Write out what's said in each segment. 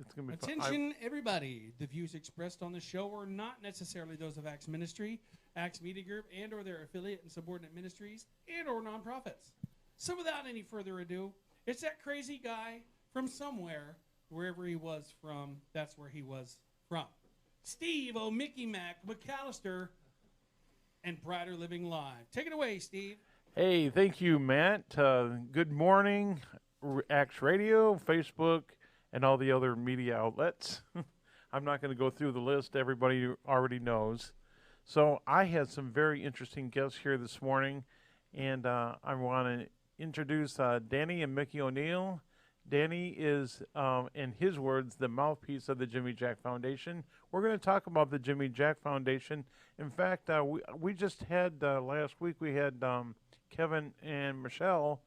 It's going to be fun. Attention, everybody. The views expressed on the show are not necessarily those of Acts Ministry, Acts Media Group, and or their affiliate and subordinate ministries and or nonprofits. So without any further ado, it's that crazy guy from somewhere, wherever he was from, that's where he was from. Steve Mickey Mac McAllister and Brighter Living Live. Take it away, Steve. Hey, thank you, Matt. Good morning, Acts Radio, Facebook, and all the other media outlets. I'm not going to go through the list. Everybody already knows. So I had some very interesting guests here this morning, and I want to introduce Danny and Mickey O'Neill. Danny is, in his words, the mouthpiece of the Jimmy Jack Foundation. We're going to talk about the Jimmy Jack Foundation. In fact, we just had, last week, we had Kevin and Michelle,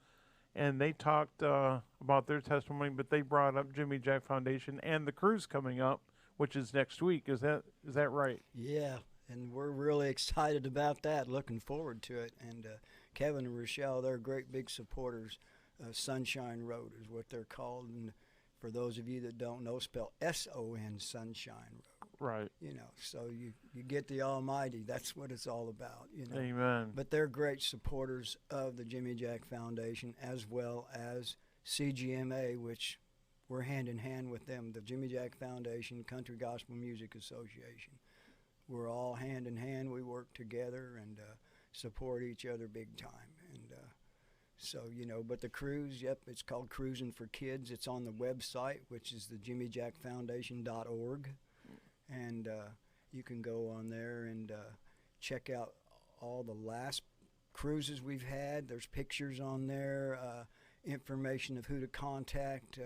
and they talked about their testimony, but they brought up Jimmy Jack Foundation and the cruise coming up, which is next week. Is that right? Yeah, and we're really excited about that, looking forward to it. And Kevin and Rochelle, they're great big supporters. Sunshine Road is what they're called, and for those of you that don't know, spell S-O-N, Sunshine Road. Right. You know, so you get the Almighty. That's what it's all about, you know. Amen. But they're great supporters of the Jimmy Jack Foundation as well as CGMA, which we're hand in hand with them, the Jimmy Jack Foundation Country Gospel Music Association. We're all hand in hand. We work together and support each other big time. And so, you know, but the cruise, yep, it's called Cruising for Kids. It's on the website, which is the jimmyjackfoundation.org. And you can go on there and check out all the last cruises we've had. There's pictures on there, information of who to contact.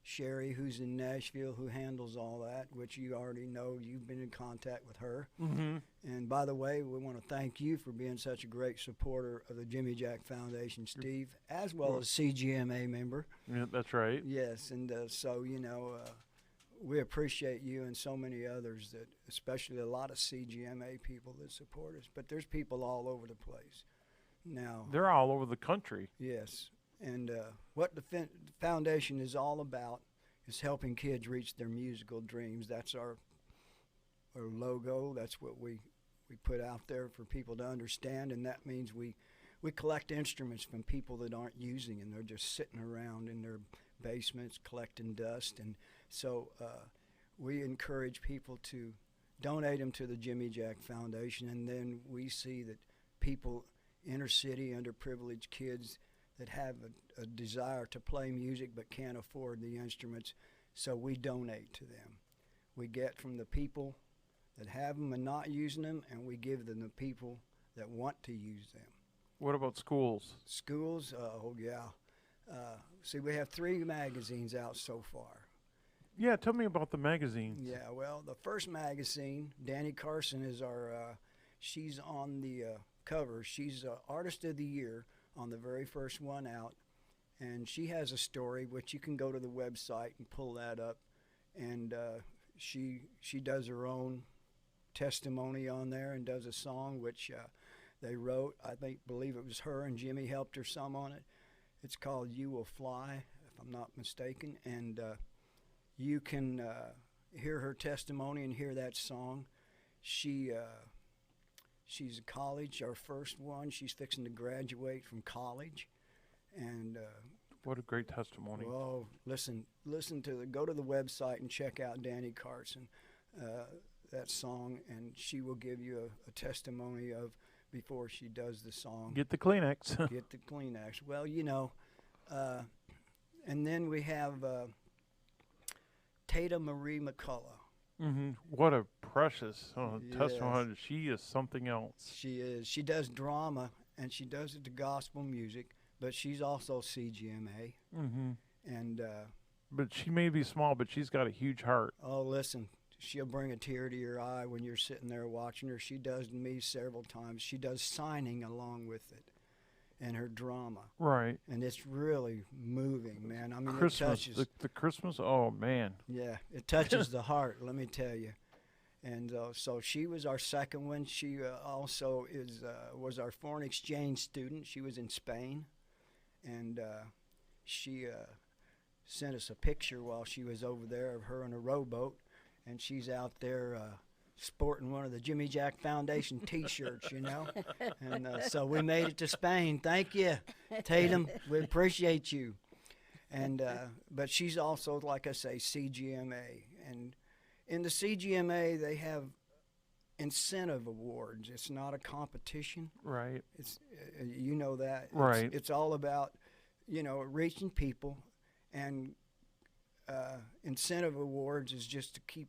Sherry, who's in Nashville, who handles all that, which you already know. You've been in contact with her. Mm-hmm. And by the way, we want to thank you for being such a great supporter of the Jimmy Jack Foundation, Steve, as well as CGMA member. Yeah, that's right. Yes, and so, you know, we appreciate you and so many others, that, especially a lot of CGMA people that support us. But there's people all over the place. Now, They're all over the country. yes, and what the foundation is all about is helping kids reach their musical dreams. That's our logo. That's what we put out there for people to understand, and that means we collect instruments from people that aren't using them. They're just sitting around in their basements collecting dust, and so we encourage people to donate them to the Jimmy Jack Foundation, and then we see that people, inner city, underprivileged kids that have a desire to play music but can't afford the instruments, so we donate to them. We get from the people that have them and not using them, and we give them the people that want to use them. What about schools? Schools, oh yeah. See, we have 3 magazines out so far. Yeah, tell me about the magazines. Yeah, well, the first magazine, Danny Carson is our, she's on the cover. She's Artist of the Year on the very first one out, and she has a story which you can go to the website and pull that up, and she does her own testimony on there and does a song which they wrote. Believe it was her and Jimmy helped her some on it. It's called You Will Fly, if I'm not mistaken, and you can hear her testimony and hear that song. She's in college, our first one. She's fixing to graduate from college, and What a great testimony. well, listen go to the website and check out Danny Carson, that song, and she will give you a testimony of before she does the song. Get the Kleenex. Get the Kleenex. Well, you know, and then we have Tata Marie McCullough. Mm-hmm. What a precious testimony. Yes. She is something else. She is. She does drama, and she does it to gospel music, but she's also CGMA. Mm-hmm. And, But she may be small, but she's got a huge heart. oh, listen, she'll bring a tear to your eye when you're sitting there watching her. She does to me several times. She does signing along with it and her drama. Right. And it's really moving, man. I mean, Christmas. it touches. The Christmas. Oh, man. Yeah, it touches the heart, let me tell you. And so she was our second one. She also was our foreign exchange student. She was in Spain, and she sent us a picture while she was over there of her in a rowboat, and she's out there sporting one of the Jimmy Jack Foundation T-shirts, you know. And so we made it to Spain. Thank you, Tatum. We appreciate you. And but she's also, like I say, CGMA, and in the CGMA they have incentive awards. It's not a competition. Right. It's you know that. Right. It's all about, you know, reaching people, and incentive awards is just to keep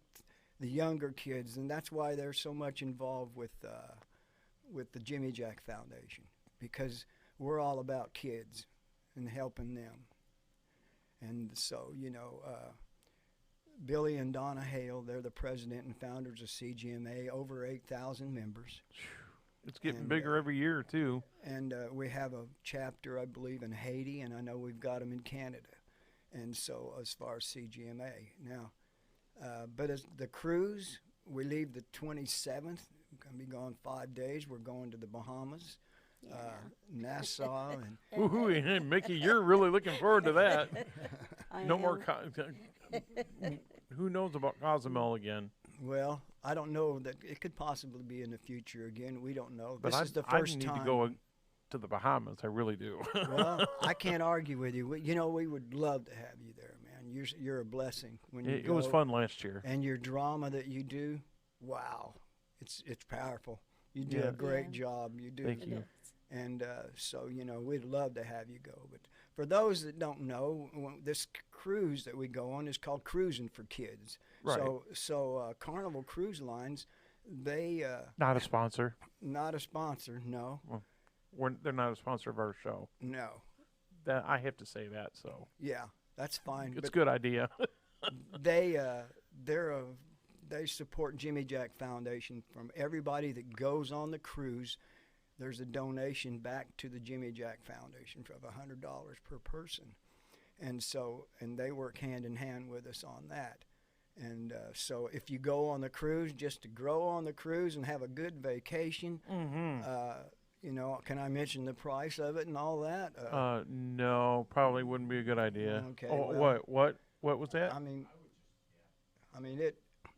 the younger kids, and that's why they're so much involved with the Jimmy Jack Foundation, because we're all about kids and helping them. And so, you know, Billy and Donna Hale, they're the president and founders of CGMA, over 8,000 members. It's getting And, bigger every year, too. And we have a chapter, I believe, in Haiti, and I know we've got them in Canada. And so as far as CGMA. Now, but as the cruise, we leave the 27th. We're going to be gone 5 days. We're going to the Bahamas, Nassau. And Woohoo! Hey, Mickey, you're really looking forward to that. I No more. am. Who knows about Cozumel again? well, I don't know that it could possibly be in the future again. We don't know. But This I, is the I first need time. to go to the Bahamas. I really do. Well, I can't argue with you. You know, we would love to have you there, man. You're a blessing when you It go. was fun last year. And your drama that you do, wow, it's powerful. You do Yeah. a great Yeah. job. You do. Thank It you. is. And so, you know, we'd love to have you go. But for those that don't know, this cruise that we go on is called Cruising for Kids. Right. So Carnival Cruise Lines, they Not a sponsor. not a sponsor. No, They're not a sponsor of our show. no. That I have to say that. So Yeah, that's fine. it's a But good idea. they support Jimmy Jack Foundation. From everybody that goes on the cruise, there's a donation back to the Jimmy Jack Foundation of $100 per person, and they work hand in hand with us on that. And so if you go on the cruise, just to grow on the cruise and have a good vacation, you know, can I mention the price of it and all that? No, probably wouldn't be a good idea. Okay, Oh, well- what was that? I mean,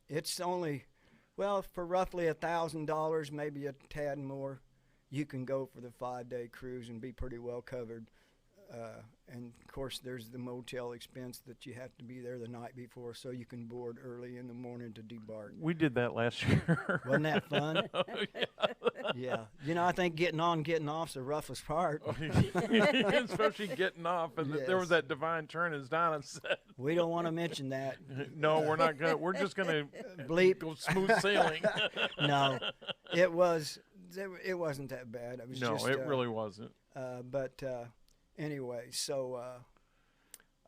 it's only, well, for roughly $1,000, maybe a tad more, you can go for the 5-day cruise and be pretty well covered. And of course, there's the motel expense that you have to be there the night before, so you can board early in the morning to debark. We did that last year. Wasn't that fun? Yeah. You know, I think getting on, getting off's the roughest part. Especially getting off, and there was Yes. that divine turn, as Donna said. We don't want to mention that. No, we're not gonna. We're just gonna Bleep. go smooth sailing. No, it wasn't that bad. It was No, just, it really wasn't. But anyway, so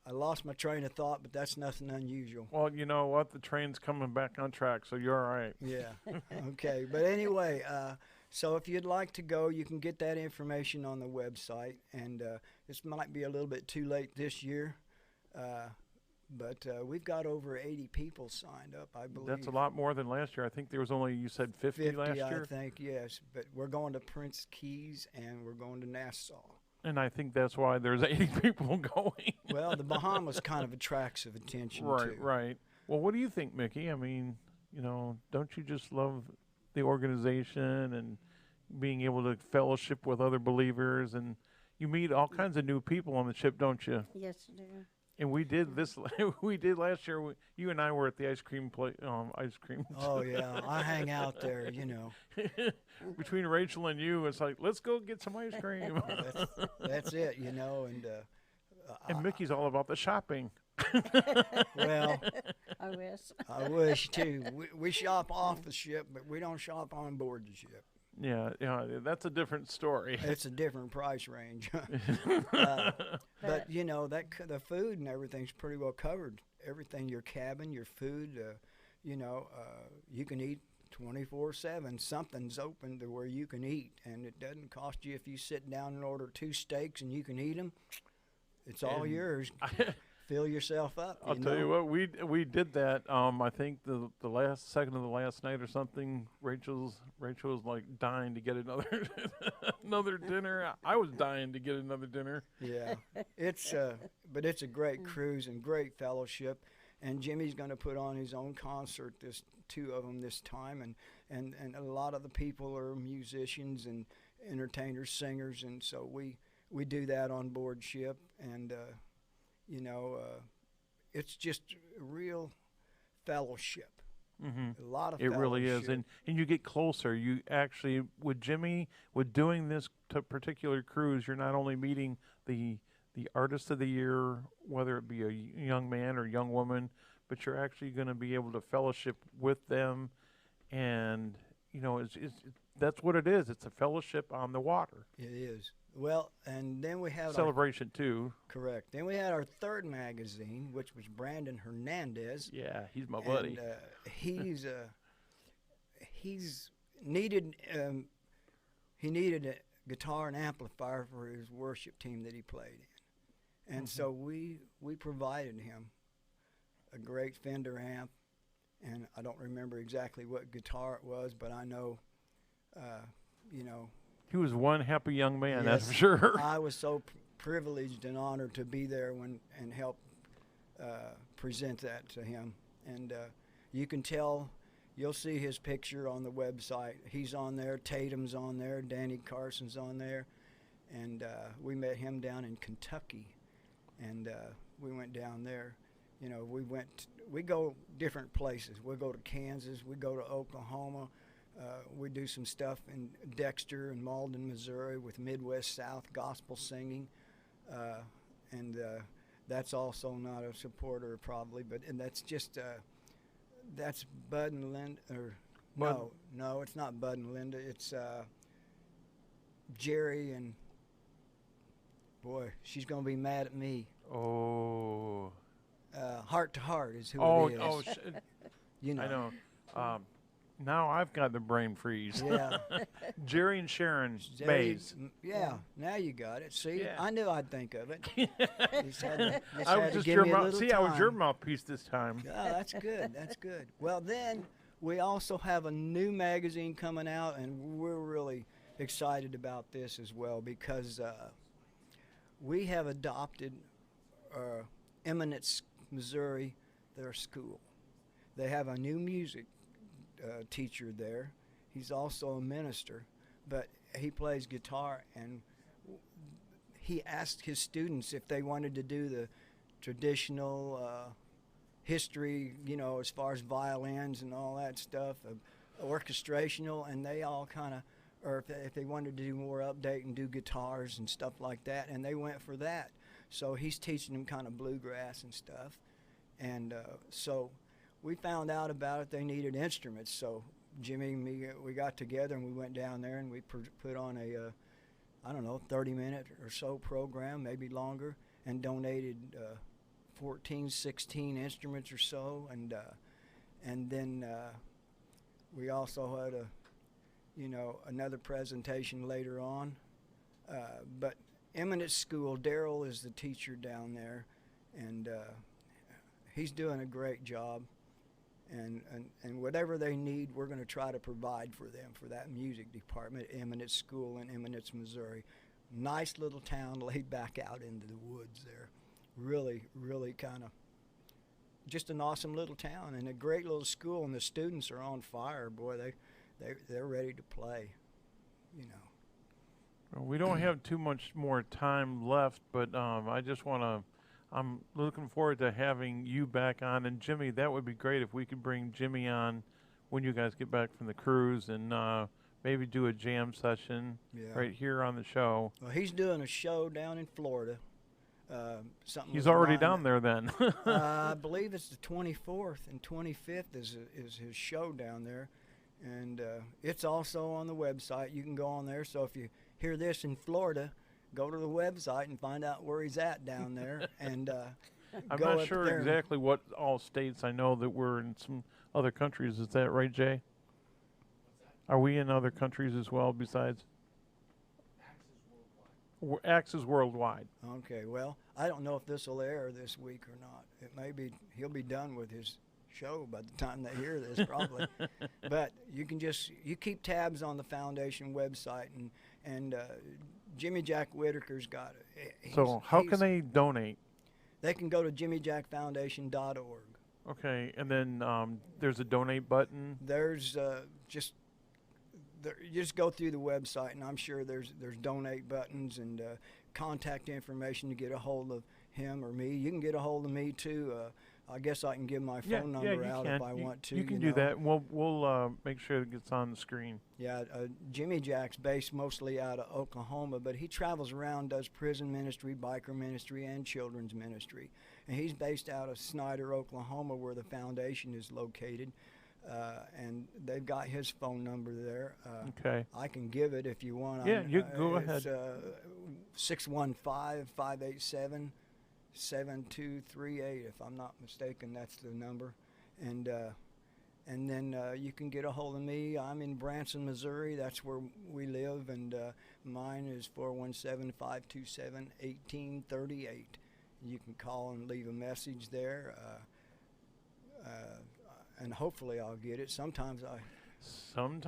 I lost my train of thought, but that's nothing unusual. Well, you know what? The train's coming back on track, so you're all right. Yeah. Okay. But anyway, so if you'd like to go, you can get that information on the website. And this might be a little bit too late this year, but we've got over 80 people signed up, I believe. That's a lot more than last year. I think there was only, you said 50 last I year, think, yes. But we're going to Prince Keys and we're going to Nassau. and I think that's why there's 80 people going. Well, the Bahamas kind of attracts of attention Right, too. right. Well, what do you think, Mickey? I mean, you know, don't you just love the organization and being able to fellowship with other believers, and you meet all kinds of new people on the ship, don't you? Yes, I do. And we did this. We did last year. You and I were at the ice cream ice cream. Oh yeah, I hang out there, you know. Between Rachel and you, it's like, let's go get some ice cream. That's it, you know. And Mickey's all about the shopping. Well, I wish. I wish too. We shop off the ship, but we don't shop on board the ship. Yeah, that's a different story. It's a different price range. But you know the food and everything's pretty well covered. Everything, your cabin, your food, you know, you can eat 24/7. Something's open to where you can eat, and it doesn't cost you if you sit down and order 2 steaks and you can eat them. It's all And yours. fill yourself up. I'll tell you what, we did that. I think the second of the last night or something. Rachel was like dying to get another another dinner. I was dying to get another dinner. Yeah, but it's a great cruise and great fellowship. And Jimmy's going to put on his own concert. There's 2 of them this time, and a lot of the people are musicians and entertainers, singers, and so we do that on board ship, and it's just a real fellowship. Mm-hmm. A lot of It really is, fellowship. and you get closer. You actually, with Jimmy, with doing this particular cruise, you're not only meeting the artist of the year, whether it be a young man or young woman, but you're actually going to be able to fellowship with them, and that's what it is. It's a fellowship on the water. It is. Well, and then we have Celebration too. correct. Then we had our 3rd magazine, which was Brandon Hernandez. Yeah, he's my buddy. And he's needed he needed a guitar and amplifier for his worship team that he played in, and so we provided him a great Fender amp, and I don't remember exactly what guitar it was, but I know, He was one happy young man, that's Yes. for sure. I was so privileged and honored to be there and help present that to him. And you can tell, you'll see his picture on the website. He's on there, Tatum's on there, Danny Carson's on there. And we met him down in Kentucky. And we went down there. We go different places. We go to Kansas, we go to Oklahoma. We do some stuff in Dexter and Malden, Missouri with Midwest South gospel singing. And that's also not a supporter probably, and that's just, that's Bud and Linda, no, it's not Bud and Linda. It's Jerry and, boy, she's going to be mad at me. Oh. Heart to Heart is who Oh, it is. I know. Now I've got the brain freeze. Yeah. Jerry and Sharon Jerry- Mays. Yeah, now you got it. See, Yeah. I knew I'd think of it. Just had to I was just give your me a little See, I was your time. mouthpiece this time. Oh, that's good. That's good. Well, then we also have a new magazine coming out, and we're really excited about this as well because we have adopted Eminence, Missouri, their school. They have a new music teacher there. He's also a minister, but he plays guitar, and he asked his students if they wanted to do the traditional history, as far as violins and all that stuff, orchestrational, and they all kind of, or if they wanted to do more update and do guitars and stuff like that, and they went for that. So he's teaching them kind of bluegrass and stuff, and so we found out about it. They needed instruments, so Jimmy and me, we got together and we went down there and we put on a, 30-minute or so program, maybe longer, and donated 14, 16 instruments or so, and then we also had another presentation later on. But Eminence School, Daryl is the teacher down there, and he's doing a great job. And whatever they need, we're going to try to provide for them for that music department at Eminence School in Eminence, Missouri. Nice little town laid back out into the woods there. Really, really kind of just an awesome little town and a great little school, and the students are on fire. Boy, they're ready to play, Well, we don't have too much more time left, but I just want to. I'm looking forward to having you back on, and Jimmy. That would be great if we could bring Jimmy on when you guys get back from the cruise, and maybe do a jam session right here on the show. Well, he's doing a show down in Florida. Something He's was already lined down up. there then. I believe it's the 24th and 25th is his show down there, and it's also on the website. You can go on there. So if you hear this in Florida, go to the website and find out where he's at down there, and I'm go not up sure there. exactly what all states. I know that we're in some other countries. Is that right, Jay? Are we in other countries as well besides? Axis Worldwide. Okay, well, I don't know if this will air this week or not. It may be, he'll be done with his show by the time they hear this, probably. But you keep tabs on the foundation website, and Jimmy Jack Whitaker's got it. So how can they donate? They can go to jimmyjackfoundation.org. Okay, and then there's a donate button. There's you just go through the website, and I'm sure there's donate buttons and contact information to get a hold of him or me. You can get a hold of me too. I guess I can give my phone number out if I want to. You can do that. We'll make sure it gets on the screen. Yeah, Jimmy Jack's based mostly out of Oklahoma, but he travels around, does prison ministry, biker ministry, and children's ministry. And he's based out of Snyder, Oklahoma, where the foundation is located. And they've got his phone number there. Okay. I can give it if you want. Yeah, you go ahead. It's 615-587-7238, if I'm not mistaken. That's the number. And then you can get a hold of me. I'm in Branson, Missouri. That's where we live. And mine is 417-527-1838. You can call and leave a message there. And hopefully I'll get it. Sometimes I'm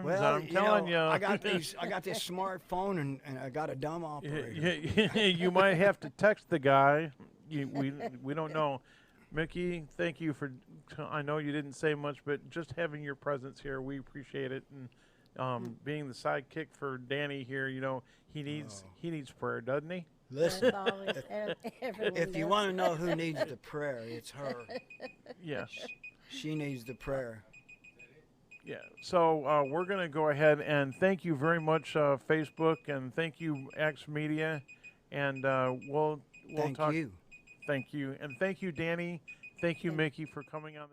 well, telling you. I got this smartphone and I got a dumb operator. You might have to text the guy. We don't know. Mickey, thank you for. I know you didn't say much, but just having your presence here, we appreciate it. And being the sidekick for Danny here, he needs prayer, doesn't he? Listen, If you want to know who needs the prayer, it's her. Yes. She needs the prayer. Yeah. So we're going to go ahead and thank you very much, Facebook, and thank you, X Media, and we'll Thank talk. you. Thank you, and thank you, Danny. Thank you, Mickey, for coming on.